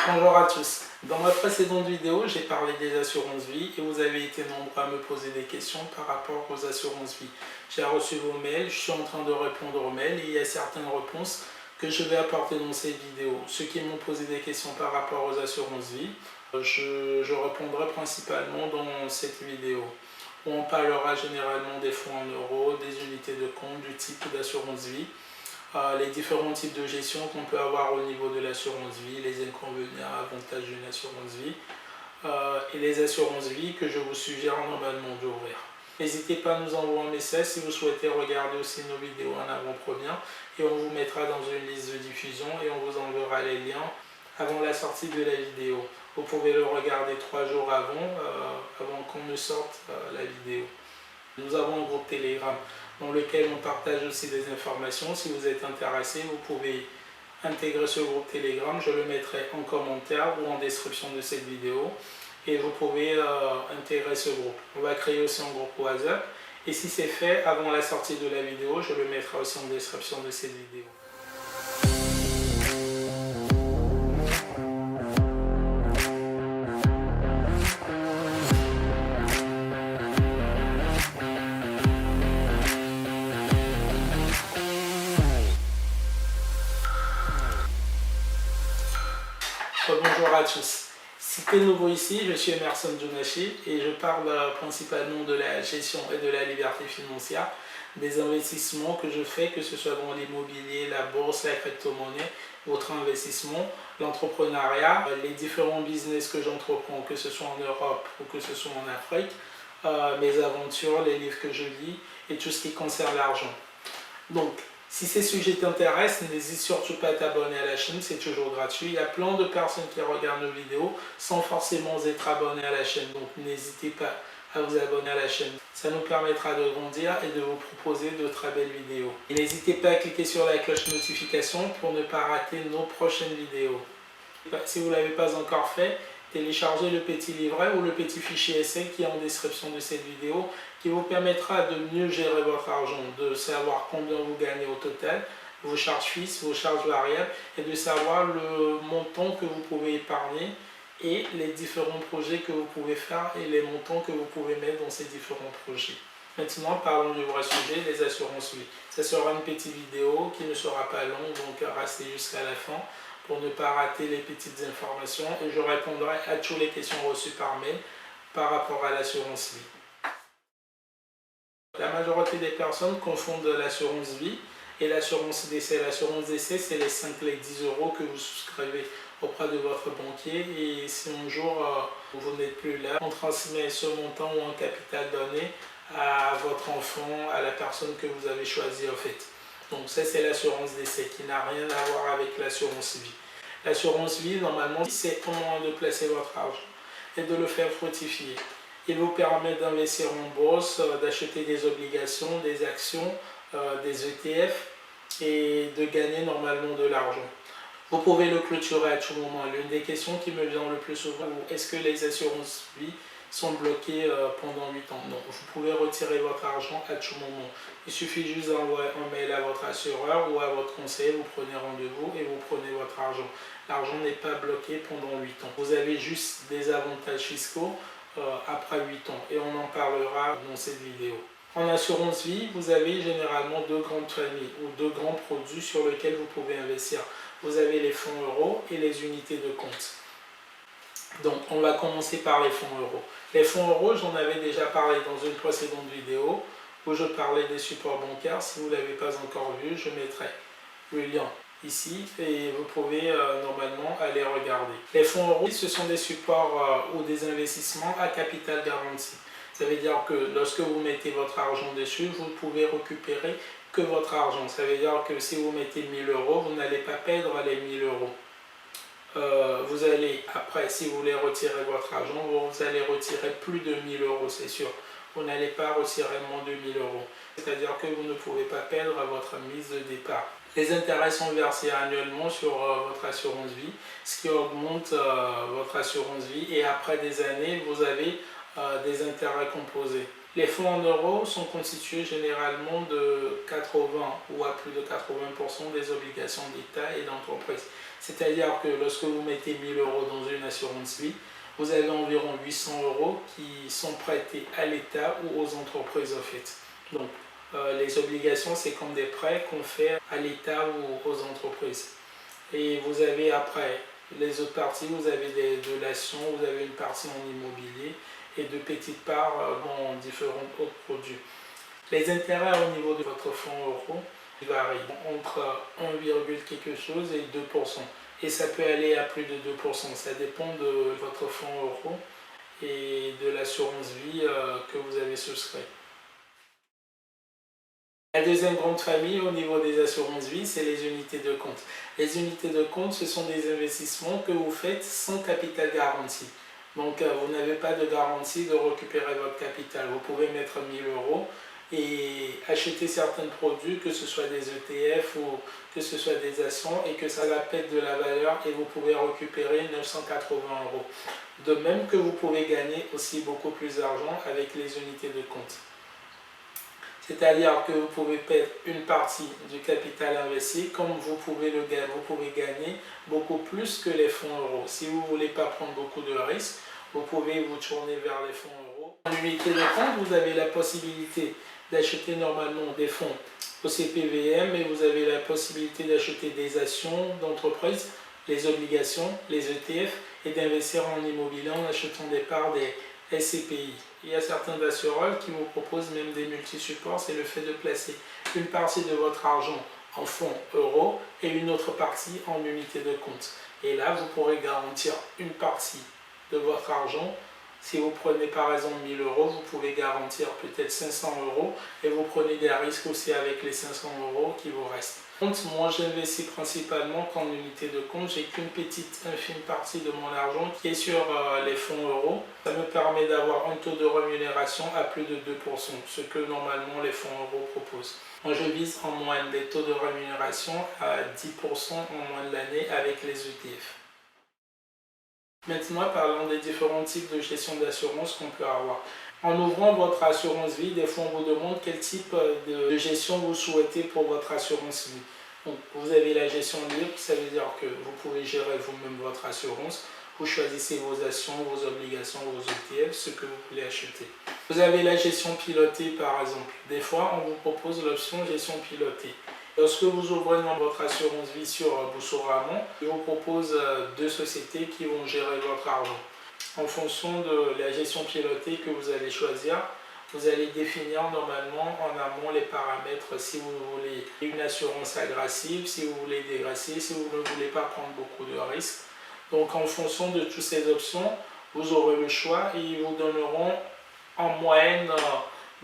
Bonjour à tous. Dans ma précédente vidéo, j'ai parlé des assurances vie et vous avez été nombreux à me poser des questions par rapport aux assurances vie. J'ai reçu vos mails, je suis en train de répondre aux mails et il y a certaines réponses que je vais apporter dans cette vidéo. Ceux qui m'ont posé des questions par rapport aux assurances vie, je répondrai principalement dans cette vidéo. On parlera généralement des fonds en euros, des unités de compte, du type d'assurance vie, les différents types de gestion qu'on peut avoir au niveau de l'assurance vie, les inconvénients, avantages d'une assurance vie et les assurances vie que je vous suggère normalement d'ouvrir. N'hésitez pas à nous envoyer un message si vous souhaitez regarder aussi nos vidéos en avant-première et on vous mettra dans une liste de diffusion et on vous enverra les liens avant la sortie de la vidéo. Vous pouvez le regarder 3 jours avant qu'on ne sorte la vidéo. Nous avons un groupe Telegram dans lequel on partage aussi des informations. Si vous êtes intéressé, vous pouvez intégrer ce groupe Telegram. Je le mettrai en commentaire ou en description de cette vidéo. Et vous pouvez intégrer ce groupe. On va créer aussi un groupe WhatsApp. Et si c'est fait avant la sortie de la vidéo, je le mettrai aussi en description de cette vidéo. Bonjour à tous. Si tu es nouveau ici, je suis Emerson Djounachi et je parle principalement de la gestion et de la liberté financière, des investissements que je fais, que ce soit dans l'immobilier, la bourse, la crypto-monnaie, votre investissement, l'entrepreneuriat, les différents business que j'entreprends, que ce soit en Europe ou que ce soit en Afrique, mes aventures, les livres que je lis et tout ce qui concerne l'argent. Donc, si ces sujets t'intéressent, n'hésite surtout pas à t'abonner à la chaîne, c'est toujours gratuit. Il y a plein de personnes qui regardent nos vidéos sans forcément être abonnés à la chaîne. Donc n'hésitez pas à vous abonner à la chaîne. Ça nous permettra de grandir et de vous proposer de très belles vidéos. Et n'hésitez pas à cliquer sur la cloche notification pour ne pas rater nos prochaines vidéos. Si vous ne l'avez pas encore fait, téléchargez le petit livret ou le petit fichier Excel qui est en description de cette vidéo qui vous permettra de mieux gérer votre argent, de savoir combien vous gagnez au total, vos charges fixes, vos charges variables et de savoir le montant que vous pouvez épargner et les différents projets que vous pouvez faire et les montants que vous pouvez mettre dans ces différents projets. Maintenant, parlons du vrai sujet, les assurances vie. Ce sera une petite vidéo qui ne sera pas longue, donc restez jusqu'à la fin pour ne pas rater les petites informations et je répondrai à toutes les questions reçues par mail par rapport à l'assurance vie. La majorité des personnes confondent l'assurance vie et l'assurance décès. L'assurance décès, c'est les 5 les 10 euros que vous souscrivez auprès de votre banquier et si un jour vous n'êtes plus là, on transmet ce montant ou un capital donné à votre enfant, à la personne que vous avez choisie en fait. Donc ça c'est l'assurance décès qui n'a rien à voir avec l'assurance vie. L'assurance vie normalement c'est un moyen de placer votre argent et de le faire fructifier. Il vous permet d'investir en bourse, d'acheter des obligations, des actions, des ETF et de gagner normalement de l'argent. Vous pouvez le clôturer à tout moment. L'une des questions qui me vient le plus souvent, est-ce que les assurances vie sont bloquées pendant 8 ans? Non, vous pouvez retirer votre argent à tout moment. Il suffit juste d'envoyer un mail à votre assureur ou à votre conseiller, vous prenez rendez-vous et vous prenez votre argent. L'argent n'est pas bloqué pendant 8 ans. Vous avez juste des avantages fiscaux après 8 ans et on en parlera dans cette vidéo. En assurance vie, vous avez généralement deux grandes familles ou deux grands produits sur lesquels vous pouvez investir. Vous avez les fonds euros et les unités de compte. Donc on va commencer par les fonds euros. Les fonds euros, j'en avais déjà parlé dans une précédente vidéo où je parlais des supports bancaires. Si vous ne l'avez pas encore vu, je mettrai le lien ici et vous pouvez normalement aller regarder. Les fonds euros, ce sont des supports ou des investissements à capital garanti. Ça veut dire que lorsque vous mettez votre argent dessus, vous pouvez récupérer que votre argent. Ça veut dire que si vous mettez 1000 euros, vous n'allez pas perdre les 1000 euros. Vous allez, après, si vous voulez retirer votre argent, vous allez retirer plus de 1000 euros, c'est sûr. Vous n'allez pas retirer moins de 1000 euros. C'est-à-dire que vous ne pouvez pas perdre votre mise de départ. Les intérêts sont versés annuellement sur votre assurance vie, ce qui augmente votre assurance vie et après des années, vous avez des intérêts composés. Les fonds en euros sont constitués généralement de 80 ou à plus de 80% des obligations d'État et d'entreprise. C'est-à-dire que lorsque vous mettez 1000 euros dans une assurance vie, vous avez environ 800 euros qui sont prêtés à l'État ou aux entreprises en fait. Donc, les obligations, c'est comme des prêts qu'on fait à l'État ou aux entreprises. Et vous avez après les autres parties, vous avez des donations, vous avez une partie en immobilier et de petites parts dans différents autres produits. Les intérêts au niveau de votre fonds euro varient entre 1, quelque chose et 2%. Et ça peut aller à plus de 2%. Ça dépend de votre fonds euro et de l'assurance vie que vous avez souscrit. La deuxième grande famille au niveau des assurances vie, c'est les unités de compte. Les unités de compte, ce sont des investissements que vous faites sans capital garanti. Donc, vous n'avez pas de garantie de récupérer votre capital. Vous pouvez mettre 1000 euros et acheter certains produits, que ce soit des ETF ou que ce soit des actions, et que ça va perdre de la valeur et vous pouvez récupérer 980 euros. De même que vous pouvez gagner aussi beaucoup plus d'argent avec les unités de compte. C'est-à-dire que vous pouvez perdre une partie du capital investi, comme vous pouvez gagner beaucoup plus que les fonds euros. Si vous ne voulez pas prendre beaucoup de risques, vous pouvez vous tourner vers les fonds euros. En unité de compte, vous avez la possibilité d'acheter normalement des fonds au CPVM et vous avez la possibilité d'acheter des actions d'entreprise, les obligations, les ETF et d'investir en immobilier en achetant des parts des SCPI. Il y a certains assureurs qui vous proposent même des multi-supports, c'est le fait de placer une partie de votre argent en fonds euros et une autre partie en unité de compte. Et là, vous pourrez garantir une partie de votre argent. Si vous prenez par exemple 1000 euros, vous pouvez garantir peut-être 500 euros et vous prenez des risques aussi avec les 500 euros qui vous restent. Moi, j'investis principalement qu'en unité de compte. J'ai qu'une petite infime partie de mon argent qui est sur les fonds euros. Ça me permet d'avoir un taux de rémunération à plus de 2%, ce que normalement les fonds euros proposent. Moi, je vise en moyenne des taux de rémunération à 10% en moyenne de l'année avec les ETF. Maintenant, parlons des différents types de gestion d'assurance qu'on peut avoir. En ouvrant votre assurance vie, des fois on vous demande quel type de gestion vous souhaitez pour votre assurance vie. Donc, vous avez la gestion libre, ça veut dire que vous pouvez gérer vous-même votre assurance. Vous choisissez vos actions, vos obligations, vos ETF, ce que vous voulez acheter. Vous avez la gestion pilotée par exemple. Des fois, on vous propose l'option gestion pilotée. Lorsque vous ouvrez votre assurance vie sur Boursorama, il vous propose deux sociétés qui vont gérer votre argent. En fonction de la gestion pilotée que vous allez choisir, vous allez définir normalement en amont les paramètres si vous voulez une assurance agressive, si vous voulez dégraisser, si vous ne voulez pas prendre beaucoup de risques. Donc en fonction de toutes ces options, vous aurez le choix et ils vous donneront en moyenne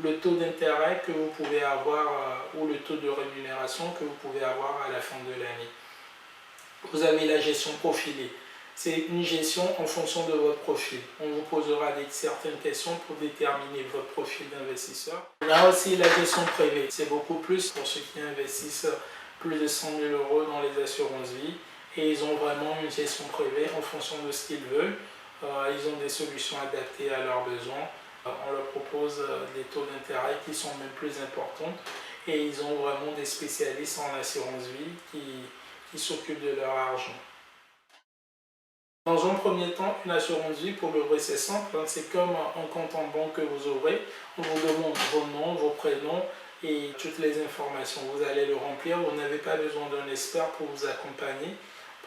le taux d'intérêt que vous pouvez avoir ou le taux de rémunération que vous pouvez avoir à la fin de l'année. Vous avez la gestion profilée. C'est une gestion en fonction de votre profil. On vous posera certaines questions pour déterminer votre profil d'investisseur. On a aussi la gestion privée. C'est beaucoup plus pour ceux qui investissent plus de 100 000 euros dans les assurances vie. Et ils ont vraiment une gestion privée en fonction de ce qu'ils veulent. Ils ont des solutions adaptées à leurs besoins. On leur propose des taux d'intérêt qui sont même plus importants. Et ils ont vraiment des spécialistes en assurance vie qui s'occupent de leur argent. Dans un premier temps, une assurance vie, pour l'ouvrir, c'est simple. C'est comme un compte en banque que vous ouvrez. On vous demande vos noms, vos prénoms et toutes les informations. Vous allez le remplir. Vous n'avez pas besoin d'un expert pour vous accompagner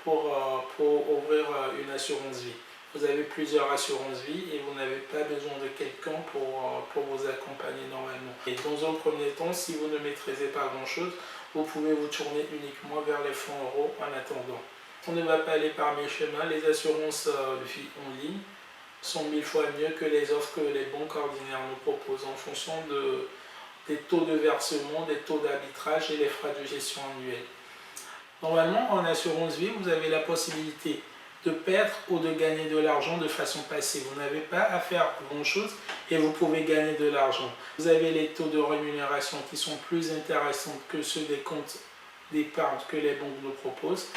pour ouvrir une assurance vie. Vous avez plusieurs assurances vie et vous n'avez pas besoin de quelqu'un pour vous accompagner normalement. Et dans un premier temps, si vous ne maîtrisez pas grand-chose, vous pouvez vous tourner uniquement vers les fonds euros en attendant. On ne va pas aller par mes chemins. Les assurances vie en ligne sont 1000 fois mieux que les offres que les banques ordinaires nous proposent en fonction des taux de versement, des taux d'arbitrage et les frais de gestion annuels. Normalement, en assurance vie, vous avez la possibilité de perdre ou de gagner de l'argent de façon passive. Vous n'avez pas à faire grand-chose et vous pouvez gagner de l'argent. Vous avez les taux de rémunération qui sont plus intéressants que ceux des comptes d'épargne que les banques nous proposent.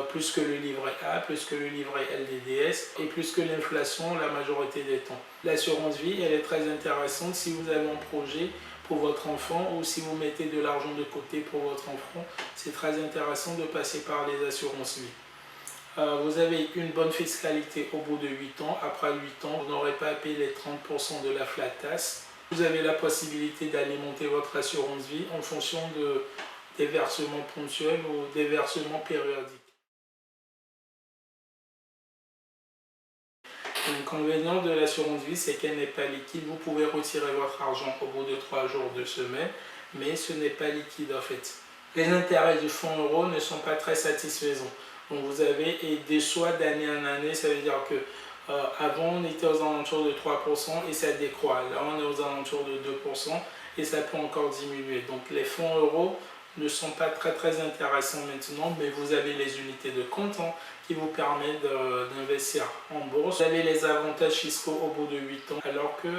Plus que le livret A, plus que le livret LDDS et plus que l'inflation la majorité des temps. L'assurance vie, elle est très intéressante si vous avez un projet pour votre enfant ou si vous mettez de l'argent de côté pour votre enfant. C'est très intéressant de passer par les assurances vie. Vous avez une bonne fiscalité au bout de 8 ans. Après 8 ans, vous n'aurez pas à payer les 30% de la flat tax. Vous avez la possibilité d'alimenter votre assurance vie en fonction des versements ponctuels ou des versements périodiques. L'inconvénient de l'assurance vie, c'est qu'elle n'est pas liquide. Vous pouvez retirer votre argent au bout de 3 jours, 2 semaines, mais ce n'est pas liquide en fait. Les intérêts du fonds euro ne sont pas très satisfaisants. Donc vous avez, et des choix d'année en année, ça veut dire que avant on était aux alentours de 3% et ça décroît. Là on est aux alentours de 2% et ça peut encore diminuer. Donc les fonds euros ne sont pas très intéressants maintenant, mais vous avez les unités de compte qui vous permettent d'investir en bourse. Vous avez les avantages fiscaux au bout de 8 ans, alors que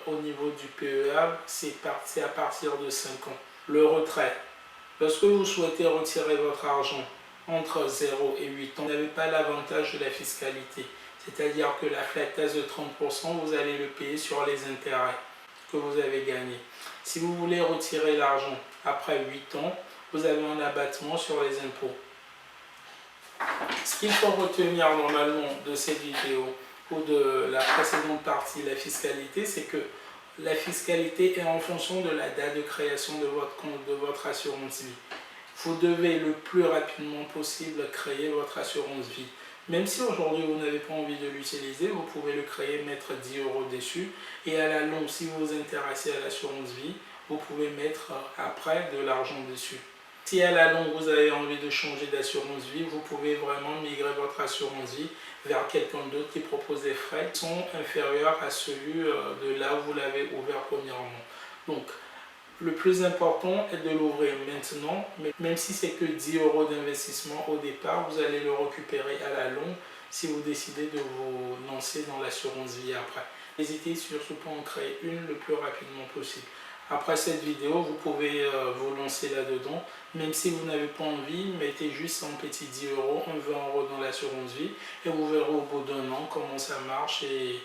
au niveau du PEA, c'est à partir de 5 ans. Le retrait. Lorsque vous souhaitez retirer votre argent entre 0 et 8 ans, vous n'avez pas l'avantage de la fiscalité. C'est-à-dire que la flat tax de 30%, vous allez le payer sur les intérêts que vous avez gagnés. Si vous voulez retirer l'argent après 8 ans, vous avez un abattement sur les impôts. Ce qu'il faut retenir normalement de cette vidéo ou de la précédente partie, la fiscalité, c'est que la fiscalité est en fonction de la date de création de votre compte, de votre assurance vie. Vous devez le plus rapidement possible créer votre assurance vie. Même si aujourd'hui vous n'avez pas envie de l'utiliser, vous pouvez le créer, mettre 10 € dessus. Et à la longue, si vous vous intéressez à l'assurance vie, vous pouvez mettre après de l'argent dessus. Si à la longue vous avez envie de changer d'assurance vie, vous pouvez vraiment migrer votre assurance vie vers quelqu'un d'autre qui propose des frais qui sont inférieurs à celui de là où vous l'avez ouvert premièrement. Donc, le plus important est de l'ouvrir maintenant, mais même si c'est que 10 € d'investissement au départ, vous allez le récupérer à la longue si vous décidez de vous lancer dans l'assurance vie après. N'hésitez surtout pas à en créer une le plus rapidement possible. Après cette vidéo, vous pouvez vous lancer là-dedans. Même si vous n'avez pas envie, mettez juste un petit 10 €, un 20 € dans l'assurance vie et vous verrez au bout d'un an comment ça marche et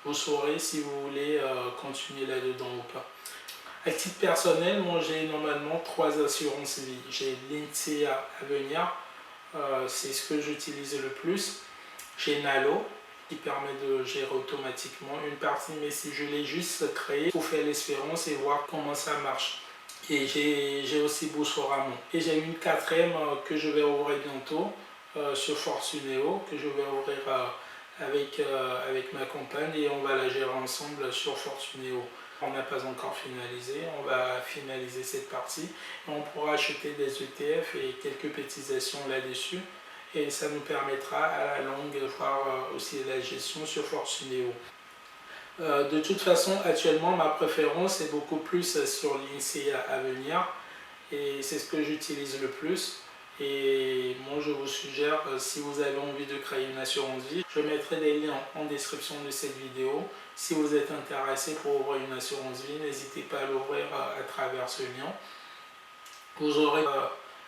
vous saurez si vous voulez continuer là-dedans ou pas. À titre personnel, moi j'ai normalement 3 assurances vie. J'ai l'INSEA Avenir, c'est ce que j'utilise le plus. J'ai Nalo, qui permet de gérer automatiquement une partie, mais si je l'ai juste créé pour faire l'expérience et voir comment ça marche. Et j'ai aussi Boursorama. Et j'ai une quatrième que je vais ouvrir bientôt sur Fortunéo, que je vais ouvrir avec ma compagne et on va la gérer ensemble sur Fortunéo. On n'a pas encore finalisé, on va finaliser cette partie. On pourra acheter des ETF et quelques petites actions là-dessus. Et ça nous permettra à la longue de voir aussi la gestion sur Fortunéo. De toute façon, actuellement, ma préférence est beaucoup plus sur l'INSEA Avenir et c'est ce que j'utilise le plus. Et moi, je vous suggère, si vous avez envie de créer une assurance vie, je mettrai des liens en description de cette vidéo. Si vous êtes intéressé pour ouvrir une assurance vie, n'hésitez pas à l'ouvrir à travers ce lien. Vous aurez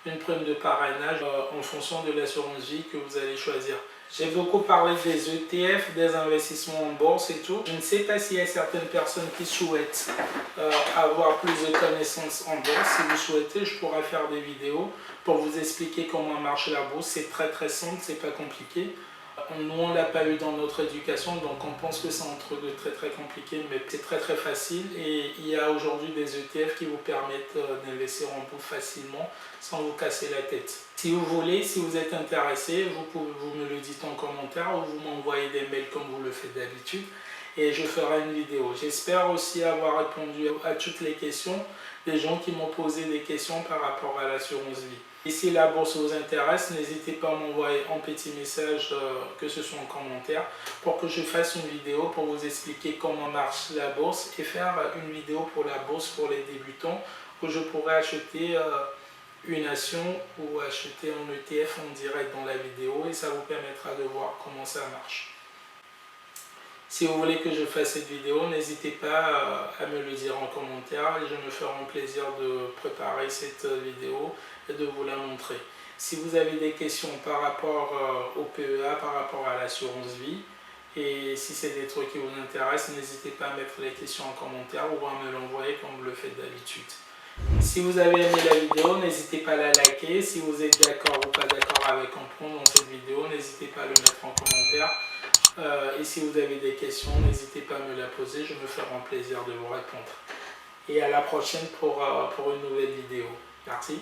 une prime de parrainage en fonction de l'assurance vie que vous allez choisir. J'ai beaucoup parlé des ETF, des investissements en bourse et tout. Je ne sais pas s'il y a certaines personnes qui souhaitent avoir plus de connaissances en bourse. Si vous souhaitez, je pourrais faire des vidéos pour vous expliquer comment marche la bourse. C'est très simple, c'est pas compliqué. Nous, on ne l'a pas eu dans notre éducation, donc on pense que c'est un truc de très compliqué, mais c'est très facile. Et il y a aujourd'hui des ETF qui vous permettent d'investir en bourse facilement sans vous casser la tête. Si vous voulez, si vous êtes intéressé, vous me le dites en commentaire ou vous m'envoyez des mails comme vous le faites d'habitude et je ferai une vidéo. J'espère aussi avoir répondu à toutes les questions des gens qui m'ont posé des questions par rapport à l'assurance vie. Et si la bourse vous intéresse, n'hésitez pas à m'envoyer un petit message, que ce soit en commentaire, pour que je fasse une vidéo pour vous expliquer comment marche la bourse et faire une vidéo pour la bourse pour les débutants où je pourrais acheter une action ou acheter un ETF en direct dans la vidéo et ça vous permettra de voir comment ça marche. Si vous voulez que je fasse cette vidéo, n'hésitez pas à me le dire en commentaire et je me ferai un plaisir de préparer cette vidéo et de vous la montrer. Si vous avez des questions par rapport au PEA, par rapport à l'assurance vie, et si c'est des trucs qui vous intéressent, n'hésitez pas à mettre les questions en commentaire ou à me l'envoyer comme vous le faites d'habitude. Si vous avez aimé la vidéo, n'hésitez pas à la liker. Si vous êtes d'accord ou pas d'accord avec un point dans cette vidéo, n'hésitez pas à le mettre en commentaire. Et si vous avez des questions, n'hésitez pas à me la poser, je me ferai un plaisir de vous répondre. Et à la prochaine pour une nouvelle vidéo. Merci.